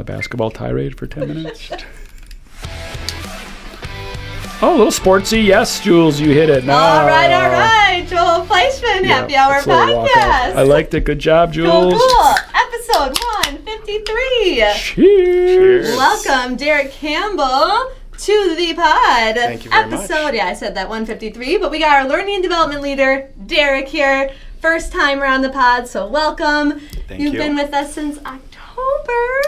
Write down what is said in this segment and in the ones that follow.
a basketball tirade for 10 minutes. Oh, a little sportsy. Yes, Jules, you hit it. All right. Joel Fleischman, Happy Hour Podcast. I liked it. Good job, Jules. Cool. Episode 153. Cheers. Welcome, Derek Campbell, to the pod. Thank you very much. Yeah, I said that 153, but we got our learning and development leader, Derek, here. First time around the pod, so welcome. Thank you. You've been with us since October,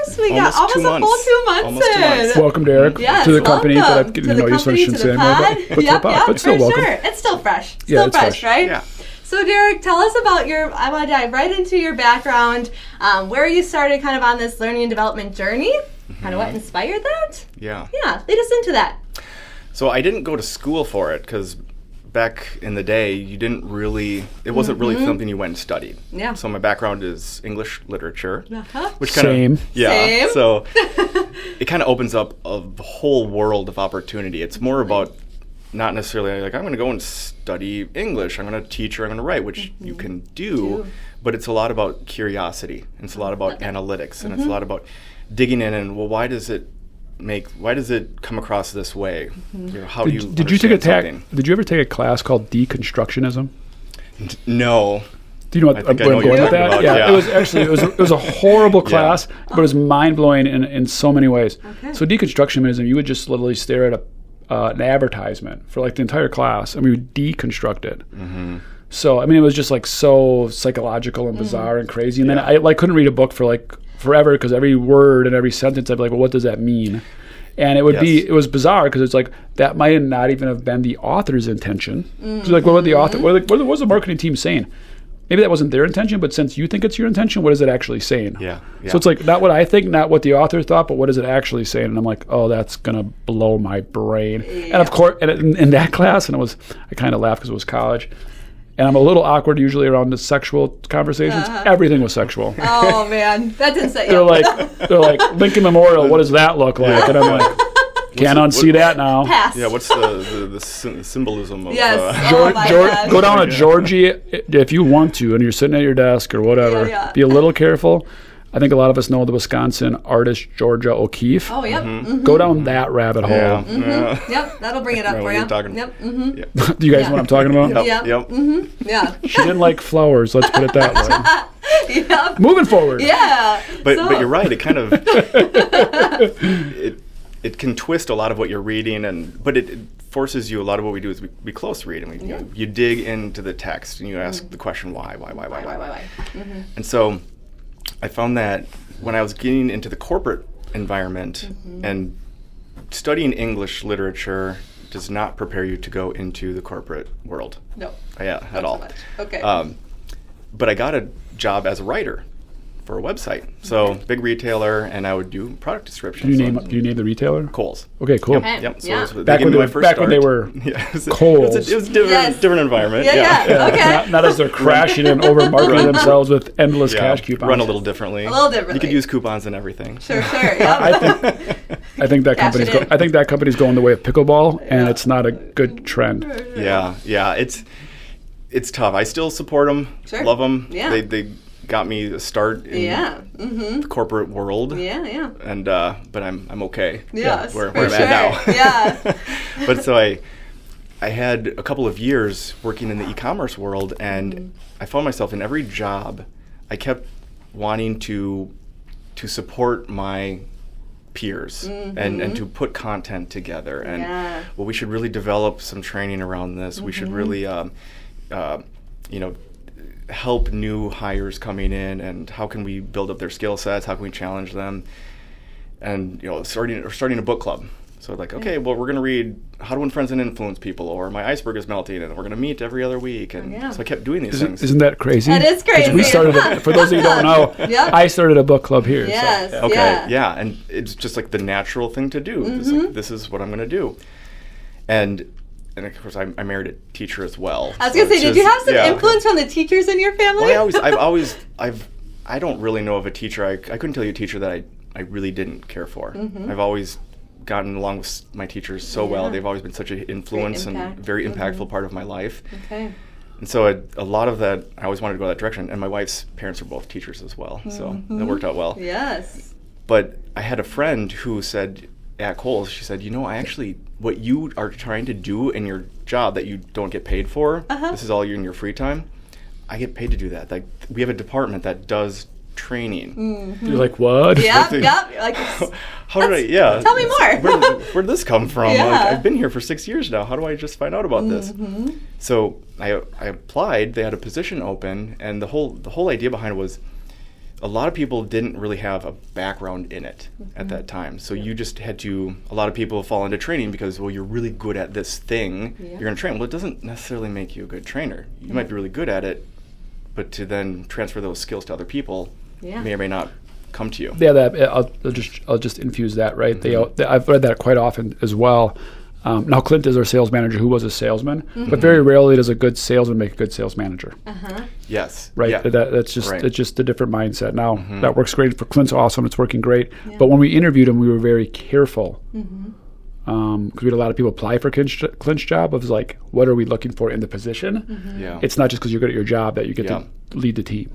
so we got Almost 2 almost a full 2 months Almost 2 months. Welcome, Derek, Yes, to the company. welcome. But To the company, to the pod. But still for welcome. sure. It's still fresh. Yeah, Still it's fresh, fresh. right? Yeah. So, Derek, tell us about I want to dive right into your background, where you started kind of on this learning and development journey, kind of what inspired that. Yeah. Yeah, lead us into that. So I didn't go to school for it because back in the day, it wasn't really something you went and studied. Yeah. So my background is English literature, Uh-huh. which kind Same. of Same. So it kind of opens up a whole world of opportunity. It's more about not necessarily like I'm going to go and study English. I'm going to teach or I'm going to write, which you can do, but it's a lot about curiosity. And it's a lot about analytics, and it's a lot about digging in and why does it come across this way? You know, how do you Did you take understand something? Did you ever take a class called deconstructionism? No. Do you know I what think I where know I'm what going you're with that? talking about, Yeah, yeah. it was actually it was a horrible class, but it was mind blowing in so many ways. Okay. So deconstructionism, you would just literally stare at an advertisement for like the entire class, and we would deconstruct it. Mm-hmm. So I mean, it was just like so psychological and bizarre and crazy. And then I like couldn't read a book for like forever because every word and every sentence I'd be like, well, what does that mean? And it would it was bizarre because it's like that might not even have been the author's intention. So like, what would the author? What was the marketing team saying? Maybe that wasn't their intention, but since you think it's your intention, what is it actually saying? Yeah. So it's like not what I think, not what the author thought, but what is it actually saying? And I'm like, oh, that's gonna blow my brain. And of course, in that class, and I kind of laughed because it was college, and I'm a little awkward usually around the sexual conversations. Everything was sexual. Oh, man. That didn't set you They're up. like Lincoln Memorial. What does that look like? And I'm like, can't unsee that now. Pass. Yeah, what's the symbolism of Yes. Geor- Oh, my Geor- God. go down to Georgie if you want to, and you're sitting at your desk or whatever. Yeah. Be a little careful. I think a lot of us know the Wisconsin artist Georgia O'Keeffe. Oh, yep. Mm-hmm. Go down that rabbit hole. Yeah. Yep, that'll bring it up Know for what you. you're talking- Yep. Mm-hmm. Yeah. Do you guys know what I'm talking about? Yep. Yep. Yep. Yeah. She didn't like flowers. Let's put it that way. Yep. Moving forward. Yeah. But So- you're right. It kind of it can twist a lot of what you're reading, but it forces you. A lot of what we do is we close read, and you dig into the text and you ask the question why. Mm-hmm. And so I found that when I was getting into the corporate environment and studying English literature does not prepare you to go into the corporate world. No. Yeah, at all. Not so much. Okay. But I got a job as a writer for a website. So big retailer, and I would do product descriptions. Do you name the retailer? Kohl's. Okay, cool. Okay. Yep. So Yeah. it was, Back they when gave me my first they were yeah, Kohl's. It was different, Yes. different environment. Yeah. Okay. Not as they're crashing and over marketing themselves with endless Yeah, cash coupons. run a little differently. A little differently. You could use coupons and everything. Sure. Yep. I think that Cash company's it in. I think that company's going the way of pickleball, and it's not a good trend. Yeah. It's tough. I still support them. Sure. Love them. Yeah. They got me a start in Yeah. Mm-hmm. the corporate world. Yeah. And but I'm okay. Yes. Where for I'm at now. sure. Yeah. But so I had a couple of years working in the e-commerce world, and I found myself in every job I kept wanting to support my peers and to put content together, and well, we should really develop some training around this. We should really help new hires coming in, and how can we build up their skill sets, how can we challenge them, and starting a book club. So like, okay, well, we're going to read How to Win Friends and Influence People, or My Iceberg is Melting, and we're going to meet every other week. And so I kept doing these things. Isn't that crazy? That is 'Cause crazy. We started, for those of you who don't know, Yep. I started a book club here. Yes. So. Okay, yeah, and it's just like the natural thing to do. It's like, this is what I'm going to do. And of course, I married a teacher as well. I was gonna say, it's did you have just- some influence from the teachers in your family? Well, I don't really know of a teacher. I couldn't tell you a teacher that I really didn't care for. I've always gotten along with my teachers so well. They've always been such an influence and very impactful part of my life. Okay. And so a lot of that, I always wanted to go that direction. And my wife's parents are both teachers as well, so that worked out well. Yes. But I had a friend who said at Kohl's, she said, I actually, what you are trying to do in your job that you don't get paid for, this is all you in your free time, I get paid to do that. Like, we have a department that does training. You're like, what? Yep. Like, how did I? Yeah. Tell me more. Where'd this come from? Yeah. Like, I've been here for 6 years now. How do I just find out about this? So I applied. They had a position open, and the whole idea behind it was a lot of people didn't really have a background in it at that time. So you just had to. A lot of people fall into training because, well, you're really good at this thing. You're going to train. Well, it doesn't necessarily make you a good trainer. You might be really good at it, but to then transfer those skills to other people may or may not come to you. Yeah, I'll just infuse that, right? I've read that quite often as well. Now, Clint is our sales manager who was a salesman, but very rarely does a good salesman make a good sales manager. Yes. Right? Yeah. It's just a different mindset. Now, that works great. For Clint's awesome. It's working great. Yeah. But when we interviewed him, we were very careful. Because we had a lot of people apply for Clint's job. It was like, what are we looking for in the position? Yeah. It's not just because you're good at your job that you get to lead the team.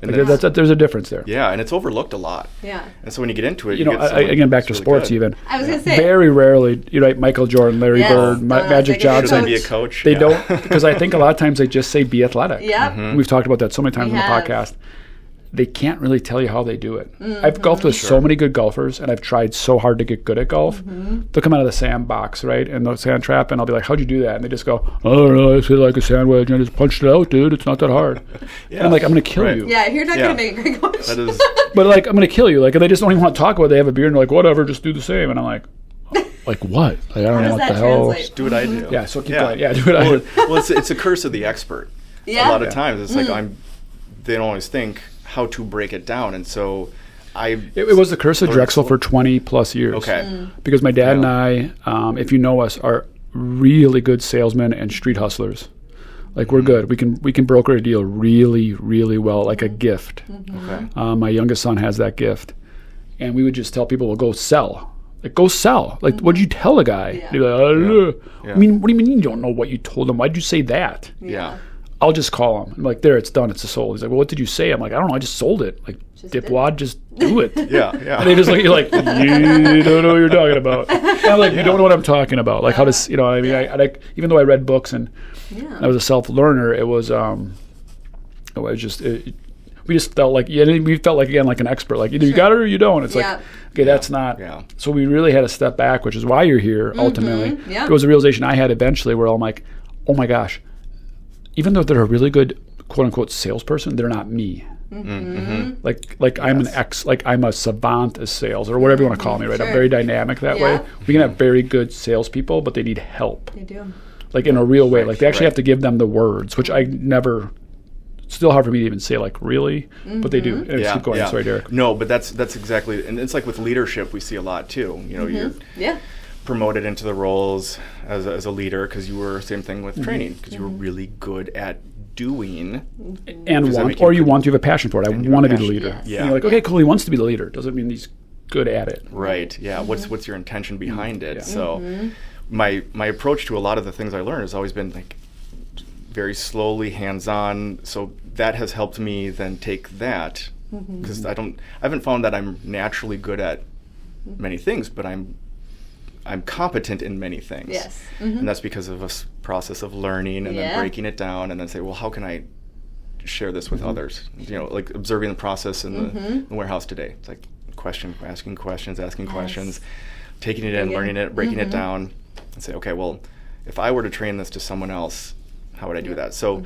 And there's a difference there. Yeah, and it's overlooked a lot. Yeah. And so when you get into it, again, back to really sports good. even. I was going to say. Very rarely, Michael Jordan, Larry Bird, Magic Johnson. Should I be a coach? They don't, because I think a lot of times they just say be athletic. Yeah. We've talked about that so many times on the podcast. They can't really tell you how they do it. I've golfed with so many good golfers, and I've tried so hard to get good at golf. They'll come out of the sandbox, right, and the sand trap, and I'll be like, how'd you do that? And they just go, I don't know, I feel like a sandwich, and I just punched it out, dude. It's not that hard. And I'm like, I'm going to kill you. Yeah, you're not going to make a great coach. That is. But, like, I'm going to kill you. Like, and they just don't even want to talk about it. They have a beer, and they're like, whatever, just do the same. And I'm like what? Like, I don't know what the hell. Translate? Just do what I do. Yeah, so keep going. Yeah, do what I do. Well, it's a curse of the expert. Yeah. A lot of times, it's like they don't always think how to break it down, and so it was the curse of Drexel for 20 plus years. Okay. Because my dad and I, if you know us, are really good salesmen and street hustlers. Like, we're good. We can broker a deal really, really well, like a gift. Okay. My youngest son has that gift, and we would just tell people, well, go sell. Like, go sell. Like, what did you tell a guy? Yeah. Like, I don't know. I mean, what do you mean you don't know what you told him? Why'd you say that? Yeah. I'll just call him. I'm like, there, it's done. It's sold. He's like, well, what did you say? I'm like, I don't know. I just sold it. Like, dipwad, just do it. Yeah. And they just look at you like, you don't know what you're talking about. And I'm like, you don't know what I'm talking about. Like, how does, I mean, I even though I read books and I was a self-learner, it was just, we just felt like, we felt like, again, like an expert. Like, either you got it or you don't. It's like, okay, that's not. Yeah. So we really had to step back, which is why you're here, ultimately. Yeah. It was a realization I had eventually where I'm like, oh my gosh, even though they're a really good quote unquote salesperson, they're not me. Like I'm I'm a savant as sales, or whatever you want to call me, right? I'm very dynamic that way. We can have very good salespeople, but they need help. They do. Like, in a real way. Like, they actually have to give them the words, which I never. It's still hard for me to even say, like, really, but they do. Keep going. Sorry, Derek. No, but that's exactly, and it's like with leadership, we see a lot too. You're promoted into the roles as a leader because you were same thing with training because you were really good at doing and you want to have a passion for it. I want to be the leader. Yeah. And you're like, okay, cool. He wants to be the leader. Doesn't mean he's good at it. Right. Yeah. What's your intention behind it? So my approach to a lot of the things I learned has always been like very slowly, hands-on. So that has helped me then take that because I haven't found that I'm naturally good at many things, but I'm competent in many things. Yes. And that's because of a process of learning and then breaking it down and then say, well, how can I share this with others? Like observing the process in the warehouse today. It's like asking questions, taking it in, learning it, breaking it down, and say, okay, well, if I were to train this to someone else, how would I do that? So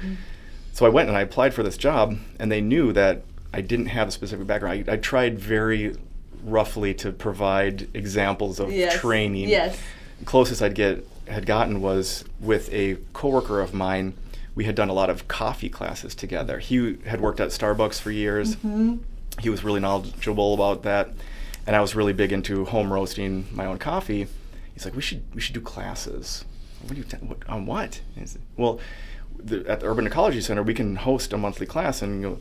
I went and I applied for this job, and they knew that I didn't have a specific background. I tried very roughly to provide examples of training. Yes. The closest had gotten was with a coworker of mine. We had done a lot of coffee classes together. He had worked at Starbucks for years. He was really knowledgeable about that, and I was really big into home roasting my own coffee. He's like, we should do classes. On what? Said, well, at the Urban Ecology Center, we can host a monthly class, and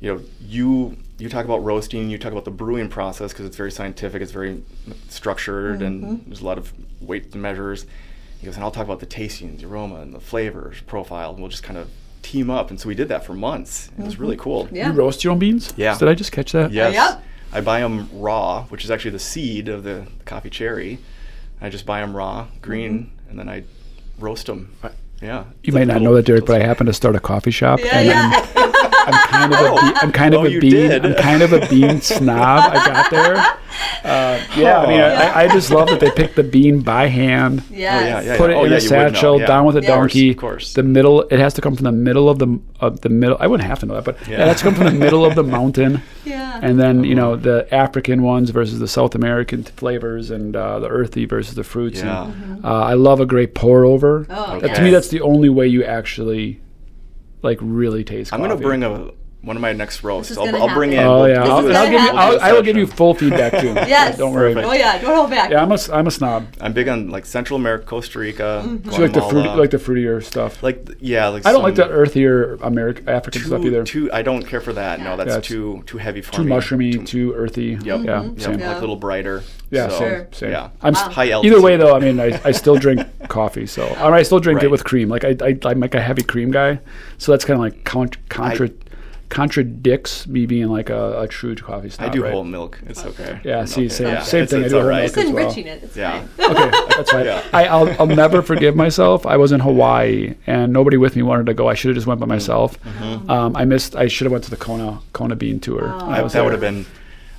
you talk about roasting, you talk about the brewing process because it's very scientific, it's very structured, and there's a lot of weight measures. He goes, and I'll talk about the tasting, the aroma, and the flavors profile, and we'll just kind of team up. And so we did that for months. It was really cool. Yeah. You roast your own beans? Yeah. Did I just catch that? Yes. Yep. I buy them raw, which is actually the seed of the coffee cherry. I just buy them raw, green, and then I roast them. Yeah. You might not know that, Derek, but I happen to start a coffee shop. I'm kind of a bean snob. I got there. I just love that they pick the bean by hand. Yes. Put it in a satchel, down with a donkey. Of course. The middle. It has to come from the middle of the middle. I wouldn't have to know that, but it has to come from the middle of the mountain. Yeah. And then the African ones versus the South American flavors, and the earthy versus the fruits. Yeah. And, I love a great pour over. Oh, To me, that's the only way you actually really taste coffee. I'm going to bring one of my next roasts. I'll bring in. Oh yeah, I will give you full feedback too. Yes. Don't worry. Oh yeah, don't hold back. Yeah, I'm a snob. I'm big on Central America, Costa Rica, So you Guatemala. like the fruitier stuff. I don't like the earthier African stuff either. I don't care for that. No, that's too heavy for too me. mushroomy, too earthy. Yep. Yeah, same. Like a little brighter. Yeah, So, same. Yeah. I'm high altitude. either way though. I mean, I still drink coffee, so I still drink it with cream. Like I'm like a heavy cream guy, so that's kind of like contradicts me being like a true coffee snob. I do whole milk. It's okay. Yeah, same thing. I It's do whole all right. milk Just as well. enriching it. It's Yeah. fine. Okay, that's fine. Yeah. I'll never forgive myself. I was in Hawaii and nobody with me wanted to go. I should have just went by myself. I should have went to the Kona bean tour. That would have been.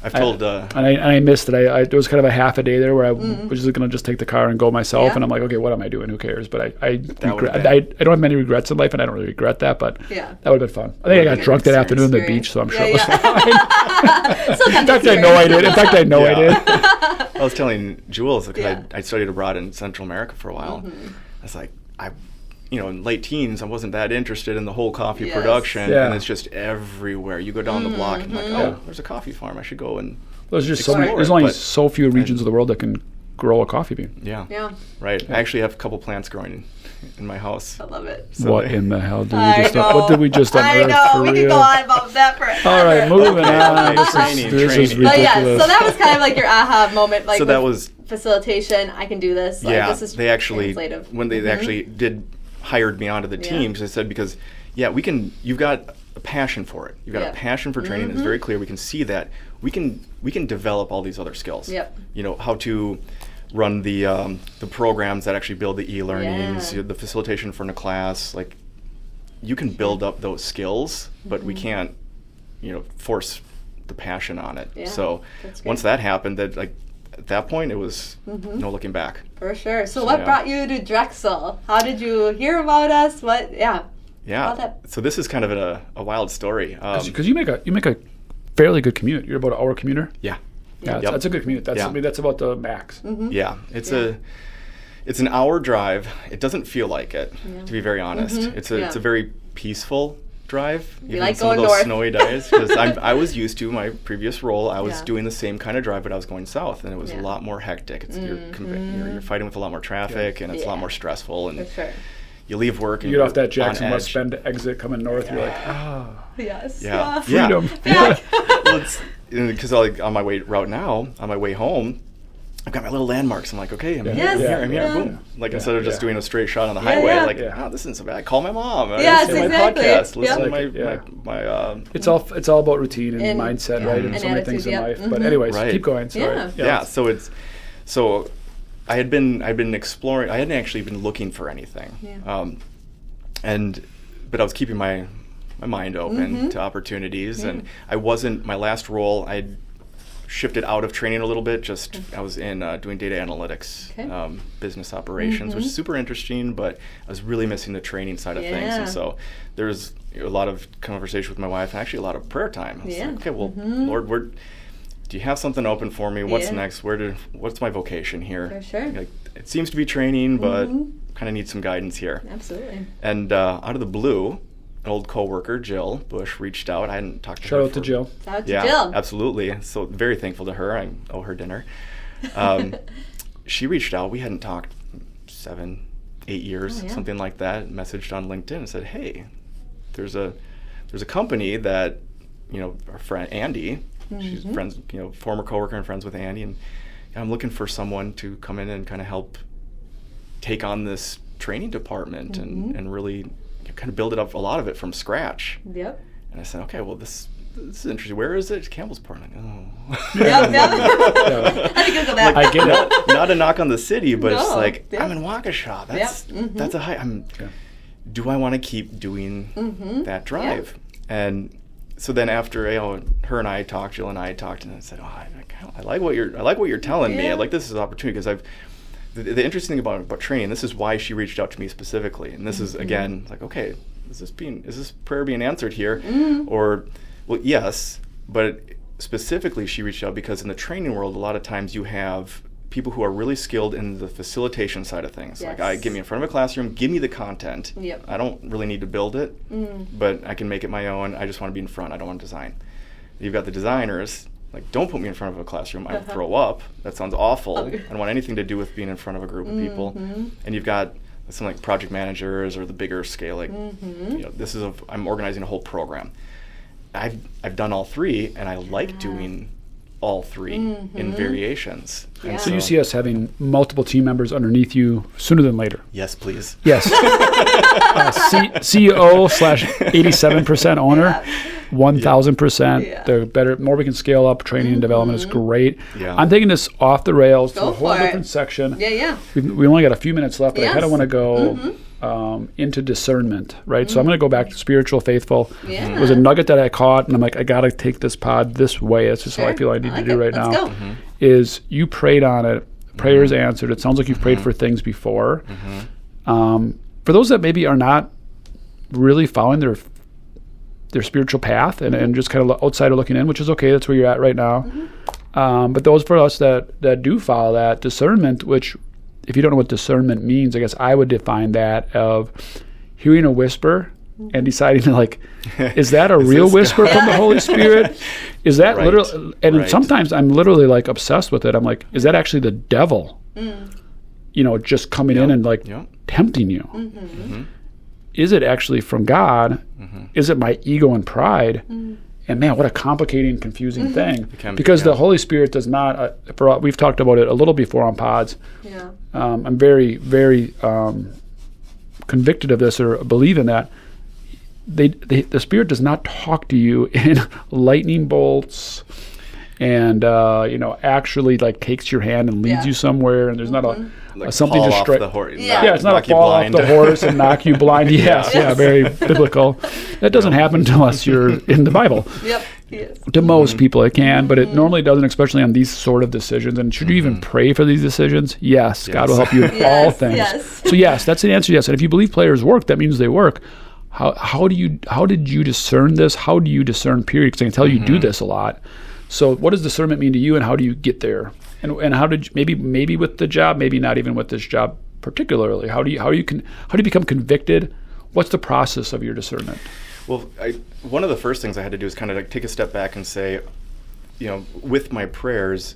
I've told. And I missed it. It was kind of a half a day there where I was just going to just take the car and go myself. Yeah. And I'm like, okay, what am I doing? Who cares? But I don't been- have many regrets in life, and I don't really regret that. But Yeah. that would have been fun. I think I got drunk that afternoon on the beach, so I'm sure it was fine. In fact, I know I did. I did. I was telling Jules because I studied abroad in Central America for a while. I was like, in late teens, I wasn't that interested in the whole coffee production, Yeah. and it's just everywhere. You go down the block, and like, there's a coffee farm. I should go and There's just explore there's it, only but- so few regions of the world that can grow a coffee bean. Yeah. Yeah. Right. I actually have a couple plants growing in my house. I love it. So What in the hell did I we just? know. What did we just unearth? I know. For We real? could go on about that forever. All right, moving on. This Training. is But But yeah, ridiculous. so that was kind of like your aha moment. Like So that with was facilitation. I can do this. Like, yeah. This is They actually translative. when they actually hired me onto the teams, they said because you've got a passion for it. You've got a passion for training. It's very clear. We can see that. We can develop all these other skills. Yep. How to run the programs that actually build the e-learnings, the facilitation for the class. Like you can build up those skills, but we can't, force the passion on it. Yeah, So that's once great. that happened, at that point, it was no looking back. For sure. So So, what yeah. brought you to Drexel? How did you hear about us? What? Yeah. Yeah. All that- So this is kind of a wild story. Because you make a fairly good commute. You're about an hour commuter. Yeah. Yeah, Yep. that's a good commute. That's Yeah. I mean that's about the max. Yeah. It's an hour drive. It doesn't feel like it, to be very honest. It's a very peaceful drive. You even like some of going those north. snowy days. Because I was used to my previous role. I was Yeah. doing the same kind of drive, but I was going south, and it was a lot more hectic. You're fighting with a lot more traffic, and it's a lot more stressful. And For sure. you leave work and You get you're off that Jackson on West edge. Bend exit coming north. You're like, Yes. Yeah. freedom. Yeah. Well, because on my route now, on my way home, I've got my little landmarks. I'm like, okay, I'm here, Yes. I'm here, Yeah. boom. Like Yeah. instead of just Yeah. doing a straight shot on the highway, yeah. like, Yeah. this isn't so bad. Call my mom. Yes, Listen to exactly. my podcast. Listen Yep. to Yeah. my It's all about routine and mindset, right? And and so many things in attitude, life. But anyways, Right. keep going. Sorry. Yeah. So I'd been exploring. I hadn't actually been looking for anything. Yeah. But I was keeping my mind open to opportunities, and I wasn't. My last role, I'd shifted out of training a little bit. I was in doing data analytics, business operations, which is super interesting. But I was really missing the training side of things, and so there's a lot of conversation with my wife, and actually a lot of prayer time. I was like, okay, well, Lord, do you have something open for me? What's next? What's my vocation here? For sure. Like, it seems to be training, but kind of need some guidance here. Absolutely. And out of the blue, an old coworker, Jill Bush, reached out. I hadn't talked to her. Shout out to Jill. Shout out to Yeah, Jill. absolutely. So very thankful to her. I owe her dinner. She reached out. We hadn't talked 7-8 years, something like that. Messaged on LinkedIn and said, "Hey, there's a company that our friend Andy, she's friends, former coworker and friends with Andy, and I'm looking for someone to come in and kind of help take on this training department and really kind of build it up, a lot of it from scratch." Yep. And I said, okay, well, this this is interesting. Where is it? Campbell's part. Like, oh. Yep. I think Google that. I get it. Not a knock on the city, but it's like, Yep. I'm in Waukesha. That's a high. Do I want to keep doing that drive? And so then after her and I talked, Jill and I talked, and I said, I like what you're telling me. I like this as an opportunity because the interesting thing about training. This is why she reached out to me specifically, and this is again like, okay, is this prayer being answered here, or well, yes, but specifically she reached out because in the training world, a lot of times you have people who are really skilled in the facilitation side of things. Yes. Like, get me in front of a classroom, give me the content. Yep. I don't really need to build it, but I can make it my own. I just want to be in front. I don't want to design. You've got the designers, like, don't put me in front of a classroom. I will throw up. That sounds awful. I don't want anything to do with being in front of a group of people. And you've got some like project managers or the bigger scale, like, I'm organizing a whole program. I've done all three, and I like doing all three in variations. Yeah. And So you see us having multiple team members underneath you sooner than later. yes, please. Yes. CEO / 87% owner, 1,000%. Yeah. The better, more we can scale up. Training and development is great. Yeah. I'm taking this off the rails to Go a whole for it. different section. Yeah. We only got a few minutes left, but I Yes. kind of want to go into discernment, right? So I'm going to go back to spiritual, faithful. Yeah. It was a nugget that I caught, and I'm like, I got to take this pod this way. That's just how I Sure. feel I need I like to do it. right Let's now. go. Is you prayed on it. Prayers answered. It sounds like you've prayed for things before. For those that maybe are not really following their spiritual path and just kind of outsider looking in, which is okay. That's where you're at right now. But those for us that do follow that discernment, which if you don't know what discernment means, I guess I would define that of hearing a whisper and deciding to like, is that a real whisper from the Holy Spirit? Is that Right. literally? And Right. sometimes I'm literally like obsessed with it. I'm like, is that actually the devil? Just coming in and like tempting you. Is it actually from God? Is it my ego and pride? And man, what a complicating, confusing thing. Because the Holy Spirit does not. We've talked about it a little before on pods. Yeah. I'm very, very convicted of this or believe in that. The Spirit does not talk to you in lightning bolts, and actually like takes your hand and leads you somewhere. And there's not a something fall to off strike. the horse. Yeah. It's not knock a you fall off blind. the horse and knock you blind. Yes, very biblical. That doesn't happen unless you're in the Bible. Yep. Yes. To most people it can, but it normally doesn't, especially on these sort of decisions. And should you even pray for these decisions? Yes, God will help you in all things. Yes. So yes, that's the answer. Yes, and if you believe prayers work, that means they work. How did you discern this? How do you discern? Period. Because I can tell you do this a lot. So what does discernment mean to you, and how do you get there? And how did you, maybe with the job, maybe not even with this job particularly? How do you become convicted? What's the process of your discernment? Well, one of the first things I had to do is kind of like take a step back and say, with my prayers,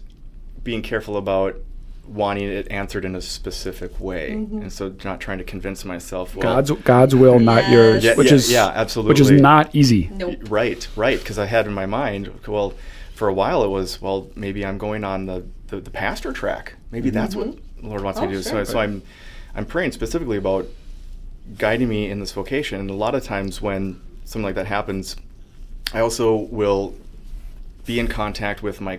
being careful about wanting it answered in a specific way, and so not trying to convince myself. Well, God's will, not yours, which is absolutely, which is not easy. Nope. Right, because I had in my mind, well, for a while it was, well, maybe I'm going on the pastor track. Maybe that's what the Lord wants me to do. Sure. So I'm praying specifically about guiding me in this vocation. And a lot of times when something like that happens, I also will be in contact with my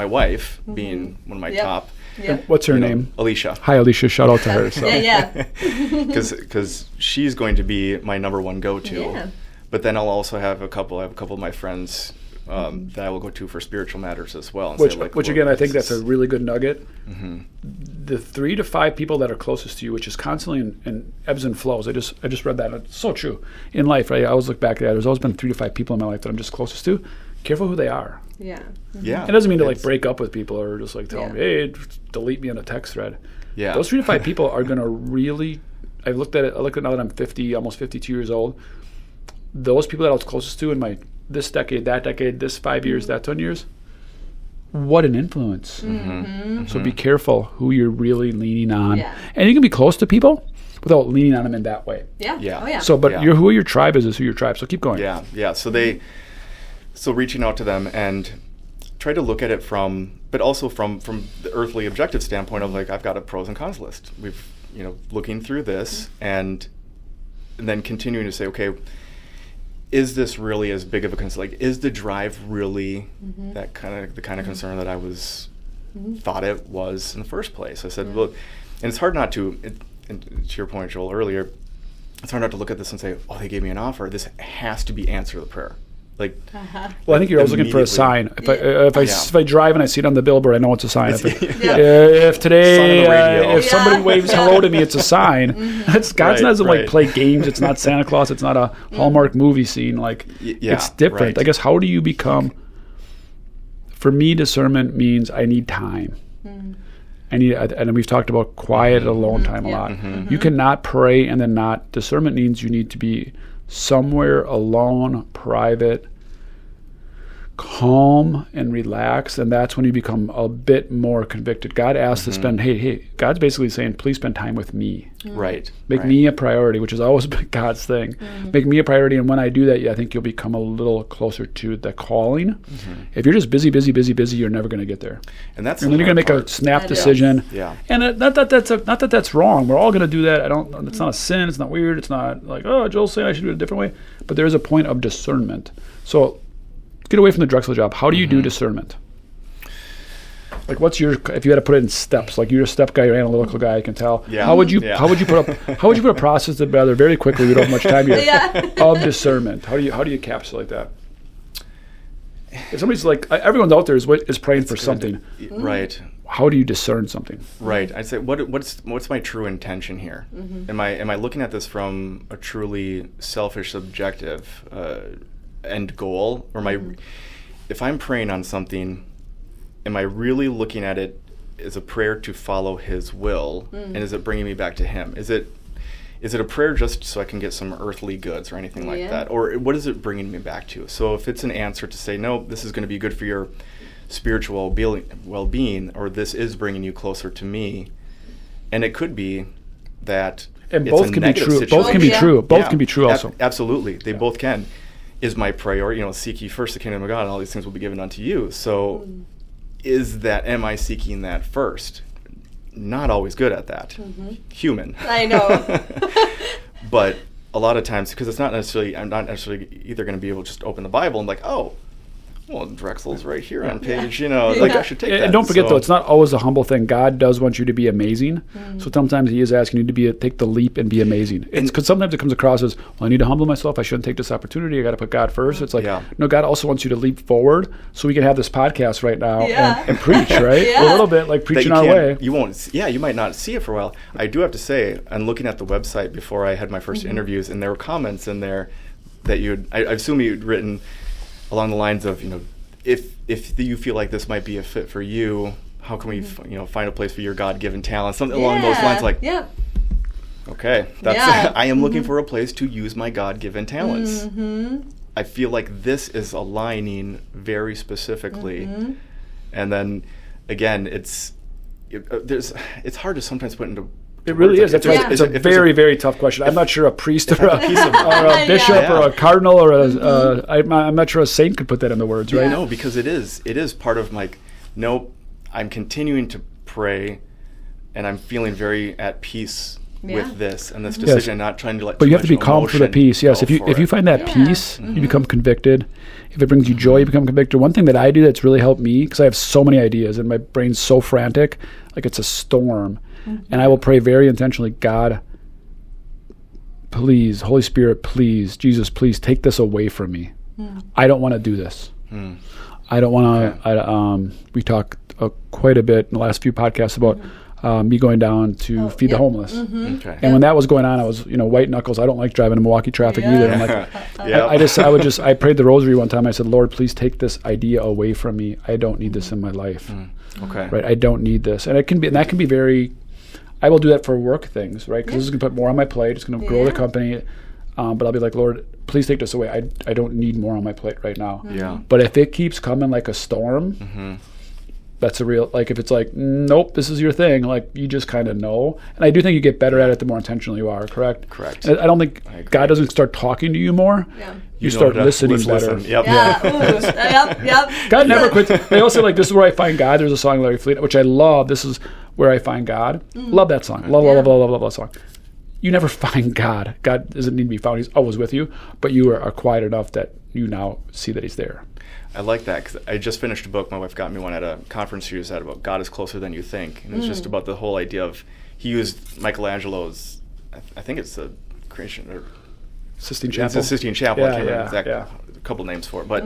wife, being one of my top. Yeah. What's her name? Alicia. Hi, Alicia. Shout out to her. So. Yeah. Because she's going to be my number one go-to. Yeah. But then I'll also have a couple of my friends that I will go to for spiritual matters as well. And Which again, I think that's a really good nugget. The 3 to 5 people that are closest to you, which is constantly in ebbs and flows. I just read that. And it's so true in life. Right? I always look back at that. There's always been 3 to 5 people in my life that I'm just closest to. Careful who they are. Yeah. Yeah. It doesn't mean to like break up with people or just like tell them, Yeah. hey, delete me on a text thread. Yeah. Those 3 to 5 people are going to really. I looked at it now that I'm 50, almost 52 years old. Those people that I was closest to in this decade, that decade, this 5 years, that 10 years. What an influence. So be careful who you're really leaning on. Yeah. And you can be close to people without leaning on them in that way. Yeah. Yeah. Oh, yeah. So, but Yeah. who your tribe is who your tribe. So keep going. Yeah. So reaching out to them and try to look at it but also from the earthly objective standpoint of like, I've got a pros and cons list. We've, looking through this and then continuing to say, okay, is this really as big of a concern? Like, is the drive really the kind of concern that I was thought it was in the first place? I said, look, and it's hard not to, and to your point, Joel, earlier, it's hard not to look at this and say, oh, they gave me an offer. This has to be answer to the prayer. Like, well, I think you're always looking for a sign. If I drive and I see it on the billboard, I know it's a sign. If today, if somebody waves hello to me, it's a sign. God doesn't like play games. It's not Santa Claus. It's not a Hallmark movie scene. Like, it's different. I guess, how do you become? For me, discernment means I need time. I need, and we've talked about quiet, alone time a lot. You cannot pray and then not. Discernment means you need to be somewhere alone, private, calm, and relaxed, and that's when you become a bit more convicted. God asks to spend, God's basically saying, please spend time with me. Right. Make me a priority, which has always been God's thing. Make me a priority, and when I do that, I think you'll become a little closer to the calling. If you're just busy, you're never going to get there. And that's and then you're going to make a snap decision. And not that that's wrong. We're all going to do that. It's not a sin. It's not weird. It's not like, oh, Joel's saying I should do it a different way. But there is a point of discernment. So get away from the Drexel job. How do you do discernment? Like, what's your, if you had to put it in steps, like you're a step guy, you're an analytical guy, I can tell. How would you put a process together very quickly, we don't have much time here, of discernment? How do you encapsulate that? If somebody's like, everyone's out there is praying for something. Right. How do you discern something? Right. I'd say, what's my true intention here? Am I looking at this from a truly selfish, subjective end goal, or if I'm praying on something, am I really looking at it as a prayer to follow His will, and is it bringing me back to Him? Is it a prayer just so I can get some earthly goods or anything like that, or what is it bringing me back to? So if it's an answer to say, no, this is going to be good for your spiritual well-being, or this is bringing you closer to me, and it could be that, and both can be true. Both can be true. Both can be true also. Absolutely, they both can. Is my priority, seek ye first the kingdom of God, and all these things will be given unto you. So am I seeking that first? Not always good at that. Human. I know. But a lot of times, because I'm not necessarily either going to be able to just open the Bible and like, oh, well, Drexel's right here on page, I should take that. And don't forget, though, it's not always a humble thing. God does want you to be amazing. So sometimes He is asking you to take the leap and be amazing. It's because sometimes it comes across as, well, I need to humble myself. I shouldn't take this opportunity. I got to put God first. It's like, no, God also wants you to leap forward so we can have this podcast right now and preach, right? A little bit like preaching our way. You won't. You might not see it for a while. I do have to say, I'm looking at the website before I had my first interviews, and there were comments in there that I assume you'd written along the lines of, if you feel like this might be a fit for you, how can we find a place for your God-given talent? Something along those lines, like, okay, I am looking for a place to use my God-given talents. I feel like this is aligning very specifically, and then again, it's hard to sometimes put into. It really is. That's right. It's a very, very tough question. I'm not sure a priest or a bishop or a cardinal or I'm not sure a saint could put that into words, right? No, because it is part of nope, I'm continuing to pray, and I'm feeling very at peace with this and this decision, not trying to let. But you have to be calm for the peace. Yes, if you find that peace, you become convicted. If it brings you joy, you become convicted. One thing that I do that's really helped me, because I have so many ideas and my brain's so frantic, like it's a storm. And I will pray very intentionally, God, please, Holy Spirit, please, Jesus, please take this away from me. I don't want to do this. I don't want to. We talked quite a bit in the last few podcasts about me going down to feed the homeless. And when that was going on, I was, white knuckles. I don't like driving in Milwaukee traffic either. I'm like, I prayed the rosary one time. I said, Lord, please take this idea away from me. I don't need this in my life. Right? I don't need this. And that can be very. I will do that for work things, right? Because this is going to put more on my plate. It's going to grow the company. But I'll be like, Lord, please take this away. I don't need more on my plate right now. But if it keeps coming like a storm, that's a real, like if it's like, nope, this is your thing, like you just kind of know. And I do think you get better at it the more intentional you are, correct? And I don't think God doesn't start talking to you more. You start listening better. God never quits. They also say, this is where I find God. There's a song, Larry Fleet, which I love. This is where I find God. Love that song. Love that song. you never find God. God doesn't need to be found. He's always with you, but you are quiet enough that you now see that he's there. I like that because I just finished a book. My wife got me one at a conference she was at about God is closer than you think. And it was just about the whole idea of, he used Michelangelo's, I think it's the creation, or Sistine Chapel. It's the Sistine Chapel. I Yeah, can't remember yeah, exactly. yeah. A couple names for it. But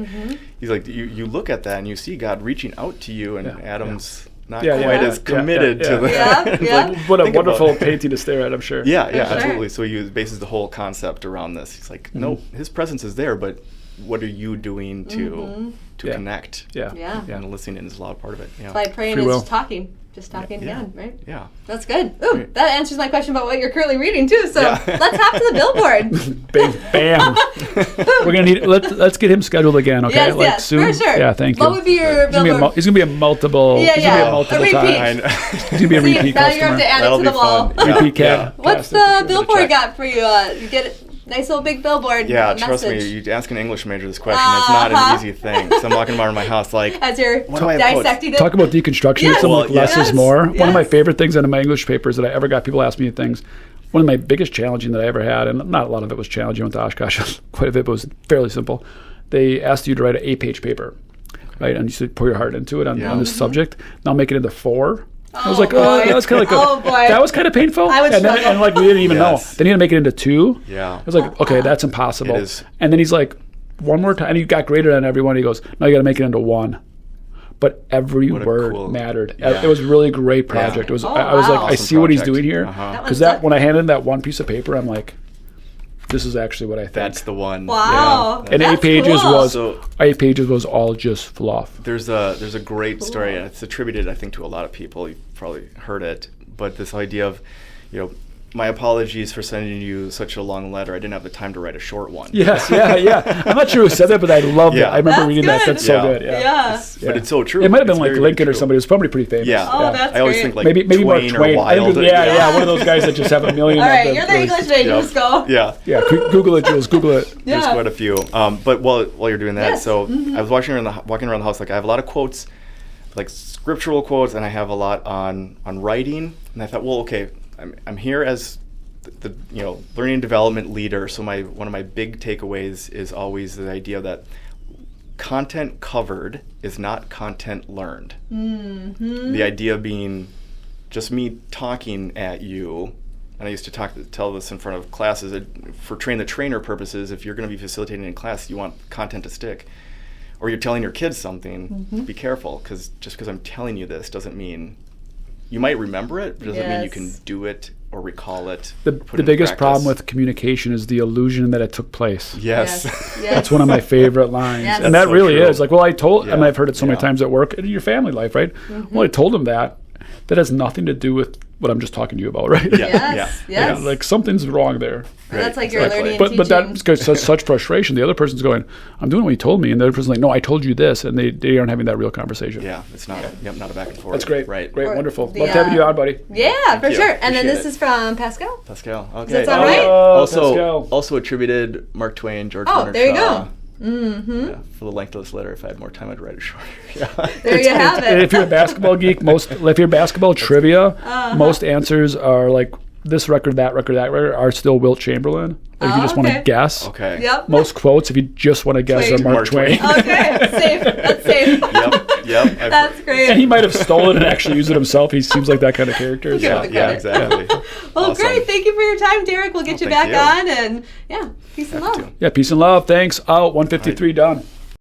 he's like, you look at that and you see God reaching out to you, and Adam's not quite as committed to the... What a wonderful painting to stare at, I'm sure. Yeah, Sure. absolutely. So he bases the whole concept around this. He's like, no, his presence is there, but what are you doing to connect? Yeah. And listening is a loud part of it. By praying Free is will. talking. Just talking to God, right? Yeah. That's good. Ooh, Right. that answers my question about what you're currently reading too. So let's hop to the Billboard. Bam. We're gonna need. Let's get him scheduled again. Okay, Yes, soon. for sure. Yeah, thank you. What would be your Billboard? He's gonna be a multiple. Yeah, he's yeah. gonna be a multiple A repeat. time. I know. He's gonna be a See, repeat now you have to customer. add That'll it to be the wall. fun. Repeat cat. What's the Billboard got for you? You get a nice little big billboard. Yeah, trust me, message. you ask an English major this question, it's not an easy thing. So I'm walking around my house like, As you're what do I have quotes? dissecting it. Talk about deconstruction. Yes. Something like less Yes. is more. Yes. One of my favorite things out of my English papers that I ever got people ask me things. One of my biggest challenging that I ever had, and not a lot of it was challenging with Oshkosh, quite a bit, but it was fairly simple. They asked you to write an 8-page paper, right? And you should pour your heart into it on this subject. Now make it into 4. I was like, boy. that was kind of like that was kind of painful. I would and then, struggle. and like we didn't even know. Yes. Then he had to make it into 2. Yeah. I was like, okay, that's impossible. It is. And then he's like, one more time, and he got graded on every one. He goes, no, you got to make it into 1. But every What a word cool- mattered. yeah. It was a really great project. It was. I was like, wow. I see what he's Awesome doing here, project. Uh-huh. because when I handed him that one piece of paper, I'm like, this is actually what I think. That's the one. Wow. Yeah. And That's 8 pages cool. was So- 8 pages was all just fluff. There's a great story, and it's attributed, I think, to a lot of people. You've probably heard it, but this idea of, my apologies for sending you such a long letter. I didn't have the time to write a short one. Yes, yeah. I'm not sure who said that, but I loved it. Yeah. I remember That's reading that. good. That's so Yeah. good. Yeah. But it's so true. It might have been It's like very, Lincoln very or somebody. It was probably pretty famous. Yeah. Oh, that's I always great. think like maybe Mark Twain or Twain. Wilde. Yeah, one of those guys that just have a million. All of right, the- you're the English major. Yep. Just go. Yeah. Yeah, Google it, Jules. Google it. There's Yeah. quite a few. But while you're doing that, Yes. so I was walking around the house. Like I have a lot of quotes, like scriptural quotes, and I have a lot on writing. And I thought, well, okay, I'm here as the learning and development leader. So one of my big takeaways is always the idea that content covered is not content learned. Mm-hmm. The idea being just me talking at you. And I used to tell this in front of classes for train-the-trainer purposes. If you're going to be facilitating in class, you want content to stick. Or you're telling your kids something, be careful, because just because I'm telling you this doesn't mean you might remember it, but doesn't mean you can do it or recall it. The biggest problem with communication is the illusion that it took place. Yes. That's one of my favorite lines. Yes. And that So really true. is. Like, well, I told, Yeah. and I've heard it so many Yeah. times at work and in your family life, right? Well, I told him that. That has nothing to do with what I'm just talking to you about, right? Yeah. Yes. Yeah, Yes. like something's wrong there. That's like your Exactly. learning and But teaching. that's because such frustration. The other person's going, I'm doing what you told me. And the other person's like, no, I told you this. And they aren't having that real conversation. Yeah, it's not. Yep, not a back and forth. That's great. Right. Great. Or Wonderful. the, Love having you on, buddy. Yeah, for you. sure. And then Appreciate this it. is from Pascal. Pascal. Okay. that sound right? Pascal. Also attributed Mark Twain, George Oh, Bernard there you Shaw. go. Mm-hmm. Yeah, for the length of this letter, if I had more time, I'd write it shorter. Yeah. There you have And it. if you're a basketball geek, if you're basketball trivia, most answers are like this record, that record, that record are still Wilt Chamberlain. Like if you just want to okay. guess. Okay. Yep. Most quotes, if you just want to guess, Twain. are Mark Mark Twain. Twain. Okay, safe. That's safe. Yep. That's great. And he might have stolen it and actually used it himself. He seems like that kind of character. Okay. So. the Yeah, credit. exactly. Well, Awesome. great. Thank you for your time, Derek. We'll get you back thank you. on. And yeah, peace and Have love. to. Yeah, peace and love. Thanks. Out. 153 done.